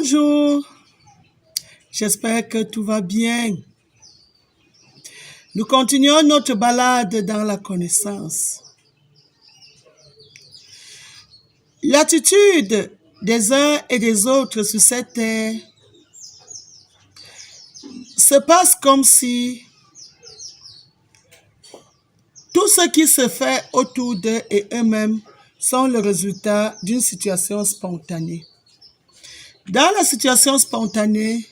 Bonjour, j'espère que tout va bien. Nous continuons notre balade dans la connaissance. L'attitude des uns et des autres sur cette terre se passe comme si tout ce qui se fait autour d'eux et eux-mêmes sont le résultat d'une situation spontanée. Dans la situation spontanée,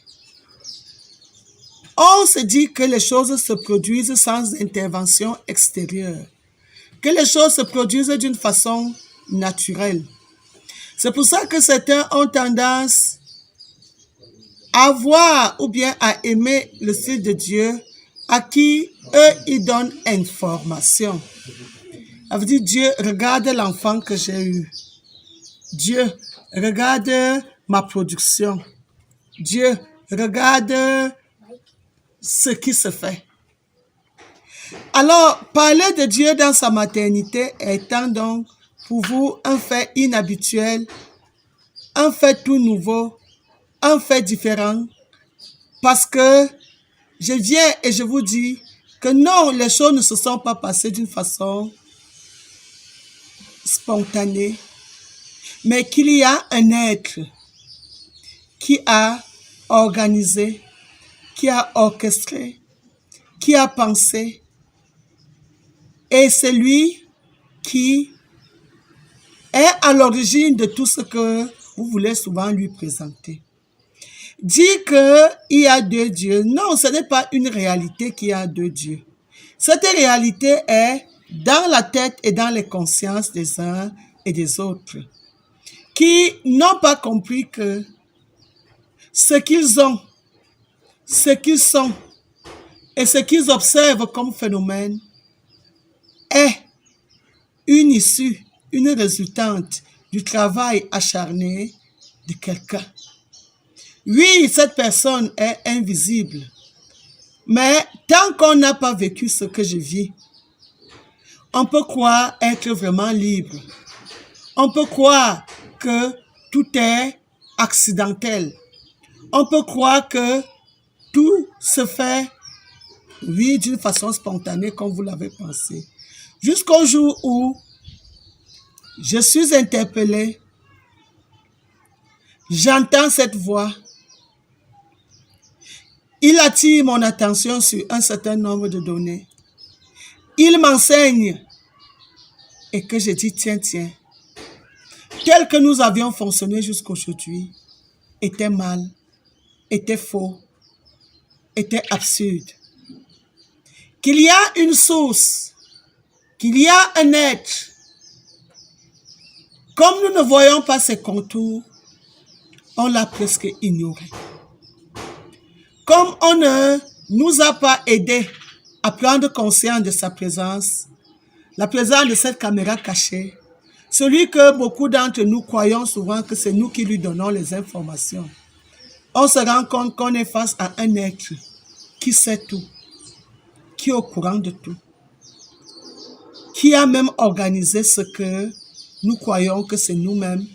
on se dit que les choses se produisent sans intervention extérieure, que les choses se produisent d'une façon naturelle. C'est pour ça que certains ont tendance à voir ou bien à aimer le style de Dieu à qui eux, ils donnent information. Ça veut dire, Dieu, regarde l'enfant que j'ai eu. Dieu, regarde ma production. Dieu, regarde ce qui se fait. Alors, parler de Dieu dans sa maternité étant donc pour vous un fait inhabituel, un fait tout nouveau, un fait différent, parce que je viens et je vous dis que non, les choses ne se sont pas passées d'une façon spontanée, mais qu'il y a un être qui a organisé, qui a orchestré, qui a pensé, et c'est lui qui est à l'origine de tout ce que vous voulez souvent lui présenter. Dire qu'il y a deux dieux, non, ce n'est pas une réalité qu'il y a deux dieux. Cette réalité est dans la tête et dans les consciences des uns et des autres, qui n'ont pas compris que ce qu'ils ont, ce qu'ils sont et ce qu'ils observent comme phénomène est une issue, une résultante du travail acharné de quelqu'un. Oui, cette personne est invisible, mais tant qu'on n'a pas vécu ce que je vis, on peut croire être vraiment libre. On peut croire que tout est accidentel. On peut croire que tout se fait, oui, d'une façon spontanée comme vous l'avez pensé. Jusqu'au jour où je suis interpellé, j'entends cette voix. Il attire mon attention sur un certain nombre de données. Il m'enseigne et que je dis, tiens, tel que nous avions fonctionné jusqu'aujourd'hui était mal, était faux, était absurde. Qu'il y a une source, qu'il y a un être. Comme nous ne voyons pas ses contours, on l'a presque ignoré. Comme on ne nous a pas aidés à prendre conscience de sa présence, la présence de cette caméra cachée, celui que beaucoup d'entre nous croyons souvent que c'est nous qui lui donnons les informations, on se rend compte qu'on est face à un être qui sait tout, qui est au courant de tout, qui a même organisé ce que nous croyons que c'est nous-mêmes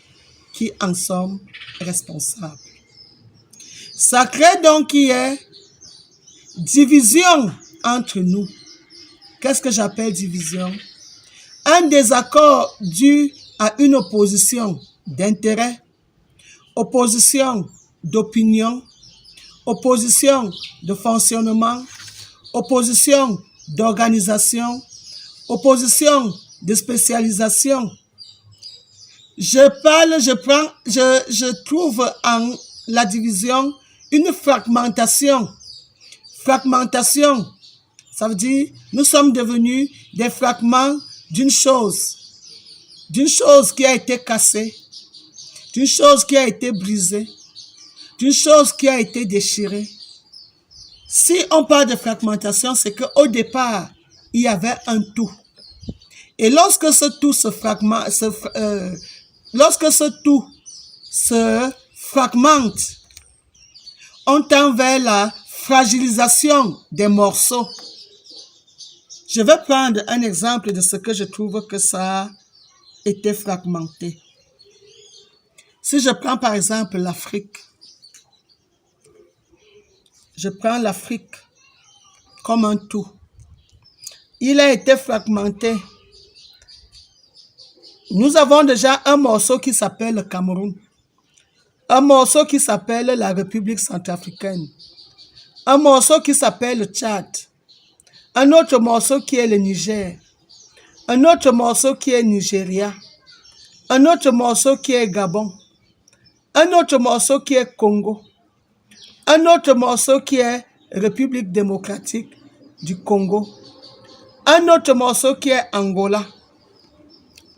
qui en sommes responsables. Ça crée donc qu'il y ait division entre nous. Qu'est-ce que j'appelle division? Un désaccord dû à une opposition d'intérêt, opposition d'opinion, opposition de fonctionnement, opposition d'organisation, opposition de spécialisation. Je trouve en la division une fragmentation. Fragmentation, ça veut dire nous sommes devenus des fragments d'une chose qui a été cassée, d'une chose qui a été brisée, d'une chose qui a été déchirée. Si on parle de fragmentation, c'est qu'au départ, il y avait un tout. Et lorsque ce tout se fragmente, on tend vers la fragilisation des morceaux. Je vais prendre un exemple de ce que je trouve que ça a été fragmenté. Si je prends par exemple l'Afrique, je prends l'Afrique comme un tout. Il a été fragmenté. Nous avons déjà un morceau qui s'appelle le Cameroun, un morceau qui s'appelle la République centrafricaine, un morceau qui s'appelle le Tchad, un autre morceau qui est le Niger, un autre morceau qui est Nigeria, un autre morceau qui est Gabon, un autre morceau qui est Congo, un autre morceau qui est République démocratique du Congo, un autre morceau qui est Angola.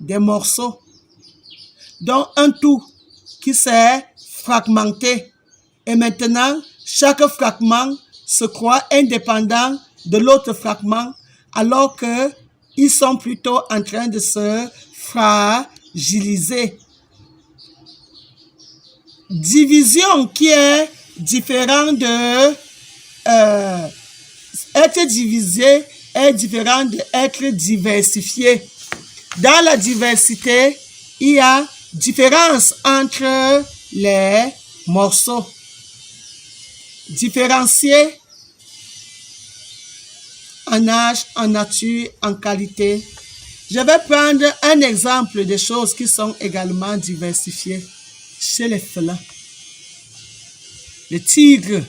Des morceaux, dont un tout qui s'est fragmenté. Et maintenant, chaque fragment se croit indépendant de l'autre fragment, alors qu'ils sont plutôt en train de se fragiliser. Division qui est différente de... être divisé est différent d'être diversifié. Dans la diversité, il y a différence entre les morceaux. Différencier en âge, en nature, en qualité. Je vais prendre un exemple de choses qui sont également diversifiées chez les félins. Le tigre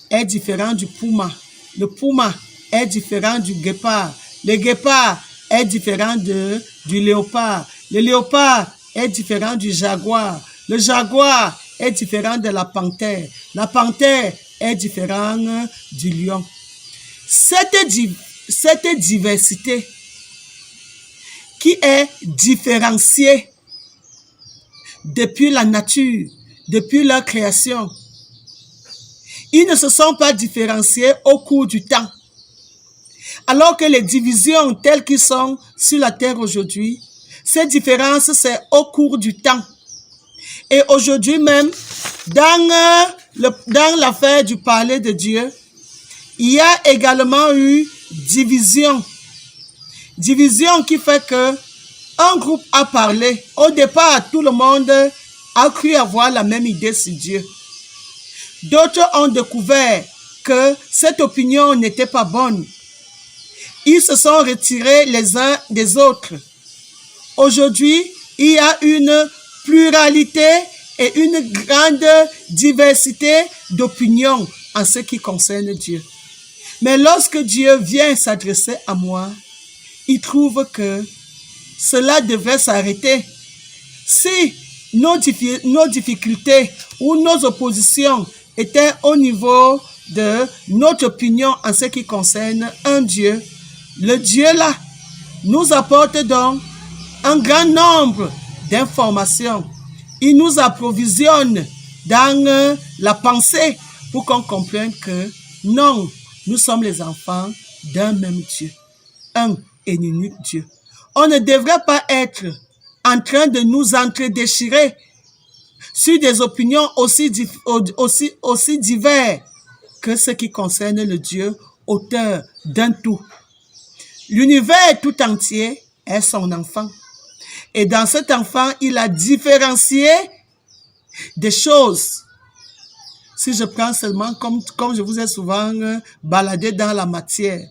est différent du puma. Le puma est différent du guépard. Le guépard est différent du léopard. Le léopard est différent du jaguar. Le jaguar est différent de la panthère. La panthère est différente du lion. Cette diversité qui est différenciée depuis la nature, depuis leur création, ils ne se sont pas différenciés au cours du temps. Alors que les divisions telles qu'elles sont sur la terre aujourd'hui, ces différences, c'est au cours du temps. Et aujourd'hui même, dans l'affaire du palais de Dieu, il y a également eu division. Division qui fait que un groupe a parlé. Au départ, tout le monde a cru avoir la même idée sur Dieu. D'autres ont découvert que cette opinion n'était pas bonne. Ils se sont retirés les uns des autres. Aujourd'hui, il y a une pluralité et une grande diversité d'opinions en ce qui concerne Dieu. Mais lorsque Dieu vient s'adresser à moi, il trouve que cela devrait s'arrêter. Si nos difficultés ou nos oppositions étaient au niveau de notre opinion en ce qui concerne un Dieu, le Dieu là nous apporte donc un grand nombre d'informations. Il nous approvisionne dans la pensée pour qu'on comprenne que non, nous sommes les enfants d'un même Dieu, un et unique Dieu. On ne devrait pas être en train de nous entredéchirer sur des opinions aussi diverses que ce qui concerne le Dieu, auteur d'un tout. L'univers tout entier est son enfant. Et dans cet enfant, il a différencié des choses. Si je prends seulement, comme je vous ai souvent baladé dans la matière,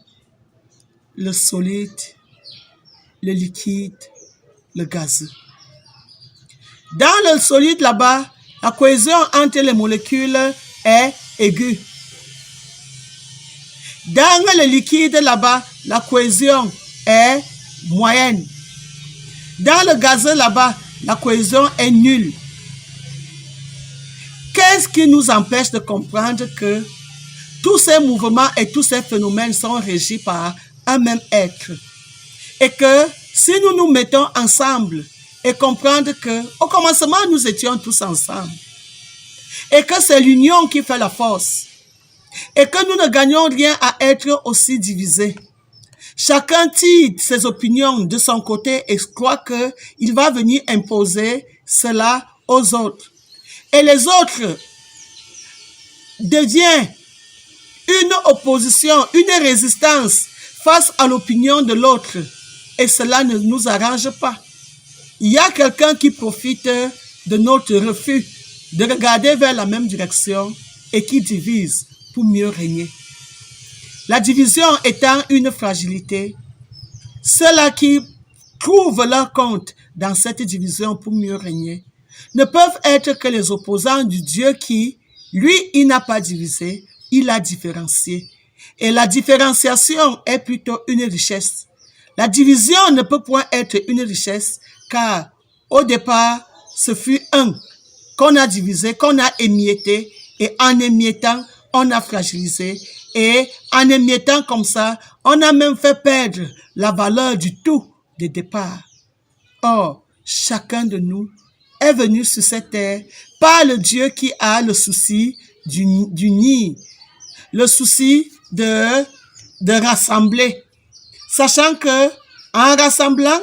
le solide, le liquide, le gazeux. Dans le solide là-bas, la cohésion entre les molécules est aiguë. Dans le liquide là-bas, la cohésion est moyenne. Dans le gazeux là-bas, la cohésion est nulle. Qu'est-ce qui nous empêche de comprendre que tous ces mouvements et tous ces phénomènes sont régis par un même être? Et que si nous nous mettons ensemble et comprendre que au commencement, nous étions tous ensemble. Et que c'est l'union qui fait la force. Et que nous ne gagnons rien à être aussi divisés. Chacun tire ses opinions de son côté et croit qu'il va venir imposer cela aux autres. Et les autres deviennent une opposition, une résistance face à l'opinion de l'autre. Et cela ne nous arrange pas. Il y a quelqu'un qui profite de notre refus de regarder vers la même direction et qui divise pour mieux régner. La division étant une fragilité, ceux-là qui trouvent leur compte dans cette division pour mieux régner ne peuvent être que les opposants du Dieu qui, lui, il n'a pas divisé, il a différencié. Et la différenciation est plutôt une richesse. La division ne peut point être une richesse, car au départ, ce fut un qu'on a divisé, qu'on a émietté, et en émiettant, on a fragilisé, et en émiettant comme ça, on a même fait perdre la valeur du tout de départ. Or, chacun de nous est venu sur cette terre par le Dieu qui a le souci d'unir, le souci de rassembler, sachant que en rassemblant,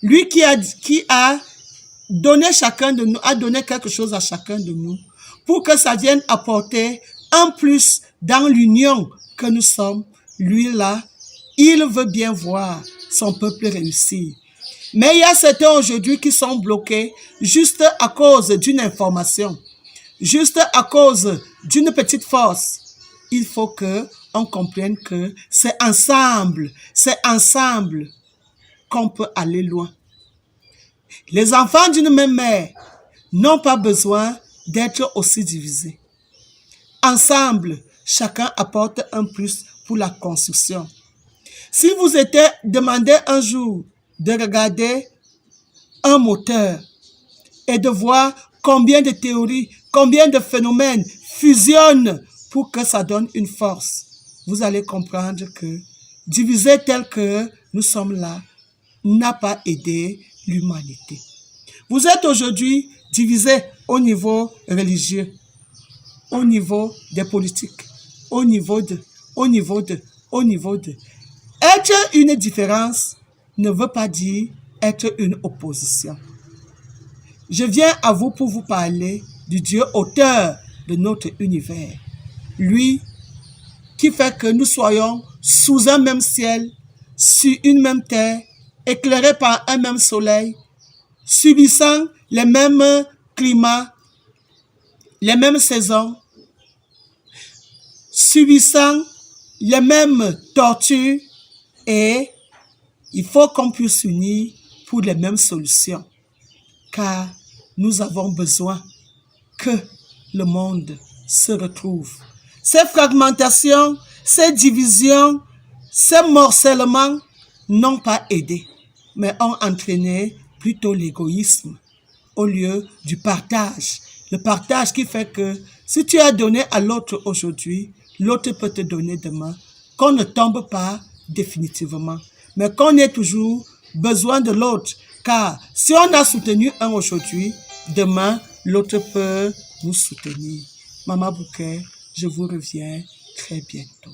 lui qui a donné chacun de nous, a donné quelque chose à chacun de nous, pour que ça vienne apporter un plus dans l'union que nous sommes. Lui là, il veut bien voir son peuple réussir. Mais il y a certains aujourd'hui qui sont bloqués juste à cause d'une information, juste à cause d'une petite force. Il faut que on comprenne que c'est ensemble qu'on peut aller loin. Les enfants d'une même mère n'ont pas besoin d'être aussi divisés. Ensemble, chacun apporte un plus pour la construction. Si vous étiez demandé un jour de regarder un moteur et de voir combien de théories, combien de phénomènes fusionnent pour que ça donne une force, vous allez comprendre que diviser tel que nous sommes là n'a pas aidé l'humanité. Vous êtes aujourd'hui divisés au niveau religieux, au niveau des politiques, au niveau de. Être une différence ne veut pas dire être une opposition. Je viens à vous pour vous parler du Dieu auteur de notre univers. Lui qui fait que nous soyons sous un même ciel, sur une même terre, éclairés par un même soleil, subissant les mêmes climats, les mêmes saisons, subissant les mêmes tortures, et il faut qu'on puisse s'unir pour les mêmes solutions, car nous avons besoin que le monde se retrouve. Ces fragmentations, ces divisions, ces morcellements n'ont pas aidé, mais ont entraîné plutôt l'égoïsme au lieu du partage. Le partage qui fait que si tu as donné à l'autre aujourd'hui, l'autre peut te donner demain, qu'on ne tombe pas définitivement, mais qu'on ait toujours besoin de l'autre, car si on a soutenu un aujourd'hui, demain, l'autre peut nous soutenir. Maman Bouquet, je vous reviens très bientôt.